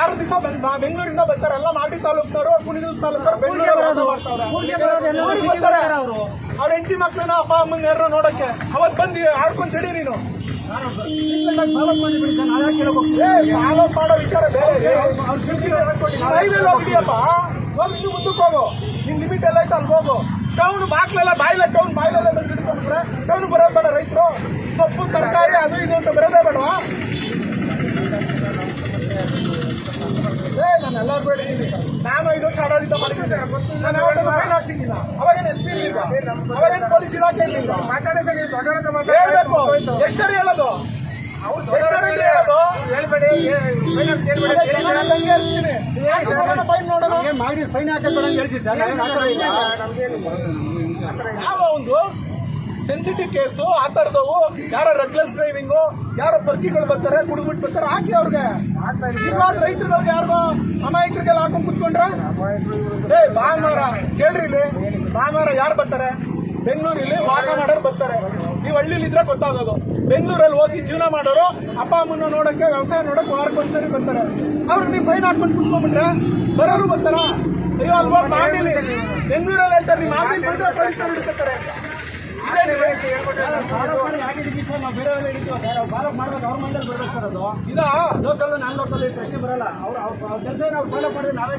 6 ದಿವಸ ಬೆಂಗಳೂರಿಂದ ಬರ್ತಾರೆ ಎಲ್ಲ ಮಾಗಡಿ ತಾಲೂಕ್ನವರು ಕುಣಿಗಲ್ ತಾಲೂಕರು ಬೆಂಗಳೂರು ಬರ್ತಾರೆ. ಅವ್ರ ಹೆಂಡತಿ ಮಕ್ಕಳನ್ನ ಅಪ್ಪ ಅಮ್ಮನ ಯಾರು ನೋಡಕ್ಕೆ ಅವತ್ ಬಂದು ಆಡ್ಕೊಂಡ್ ತಡಿ ನೀನು ಫಾಲೋ ಮಾಡೋ ವಿಚಾರ ಬೇರೆ. ಹೈವೇಲಿ ಹೋಗಿಡಿಯಪ್ಪ, ಹೋಗಿ ನೀವು ಮುಂದಕ್ಕೆ ಹೋಗು, ನಿನ್ ಲಿಮಿಟ್ ಎಲ್ಲ ಐತೆ ಅಲ್ಲಿ ಹೋಗು. ಟೌನ್ ಬಾಕ್ಲೆಲ್ಲ ಟೌನ್ ಬಾಯಿಲೆಲ್ಲ ಬಂದು ಹಿಡ್ಕೊಂಡ್ಬಿಟ್ರೆ ಟೌನ್ ಬರೋದು ಬೇಡ. ರೈತರು ಸೊಪ್ಪು ತರಕಾರಿ ಅದು ಇದು ಅಂತ ಬರೋದೇ ಬೇಡವಾ? ನಾನು ಎಲ್ಲರೂ ಬೇಡಿದ್ದೀನಿ. ನಾನು 5 ವರ್ಷ ಆಡಳಿತ ಮಾಡಿದ್ದೀನಿ. ನಾನು ಯಾವತ್ತೂ ಫೈನ್ ಹಾಕ್ಸಿದ್ದಿಲ್ಲ. ಅವಾಗೇನು SP ಇರಲಿಲ್ಲ, ಅವಾಗೇನು ಪೊಲೀಸ್ ಇಲಾಖೆ ಇರಲಿಲ್ಲ. ಹೇಳ್ಬೇಕು ಎಷ್ಟು ಸರಿ ಹೇಳೋದು, ಫೈನ್ ನೋಡೋಣ. ಫೈನ್ ಯಾವ ಒಂದು ಸೆನ್ಸಿಟಿವ್ ಕೇಸು ಆ ತರದವು, ಯಾರ ರೆಗ್ಲೆಸ್ ಡ್ರೈವಿಂಗು, ಯಾರ ಬರ್ಕಿಗಳು ಬರ್ತಾರೆ ಕುಡಿದ್ಬಿಟ್ಟು ಬರ್ತಾರೆ, ಹಾಕಿ ಅವ್ರಿಗೆ. ರೈತರುಗಳಿಗೆ ಯಾರಿಗೋ ಅಮಾಯಕರಿಗೆಲ್ಲ ಹಾಕೊಂಡ್ ಕುತ್ಕೊಂಡ್ರೆ ಭಾನುವಾರ ಕೇಳ್ರಿ, ಇಲ್ಲಿ ಭಾನುವಾರ ಯಾರು ಬರ್ತಾರೆ? ಬೆಂಗಳೂರಲ್ಲಿ ವಾಸ ಮಾಡೋರು ಬರ್ತಾರೆ. ನೀವು ಹಳ್ಳಿಲಿ ಇದ್ರೆ ಗೊತ್ತಾಗೋದು. ಬೆಂಗಳೂರಲ್ಲಿ ಹೋಗಿ ಜೀವನ ಮಾಡೋರು ಅಪ್ಪ ಅಮ್ಮನ ನೋಡಕ್ಕೆ, ವ್ಯವಸಾಯ ನೋಡಕ್ಕೆ ವಾರಕ್ಕೊಂದ್ಸರಿ ಬರ್ತಾರೆ. ಅವ್ರಿಗೆ ನೀವು ಫೈನ್ ಹಾಕೊಂಡು ಕುತ್ಕೊಂಡ್ಬಿಟ್ರೆ ಬರೋರು ಬರ್ತಾರ? ಅಯ್ಯೋ ಅಲ್ವಾ ಮಾಗಡಿಲಿ ಬೆಂಗಳೂರಲ್ಲಿ ಹೇಳ್ತಾರೆ, ನೀವು ಮಾಗಡಿ ಬಂದ್ರೆ ಕಳಿಸ್ತಾರೆ. ಲೋಕಲ್ ನಾನ್ ಲೋಕಲ್ ಪ್ರಶ್ನೆ ಬರಲ್ಲ. ಅವ್ರ ಕೆಲಸ ನಾವು ಫಾಲೋ ಮಾಡಿದ್ರೆ ನಾವೇ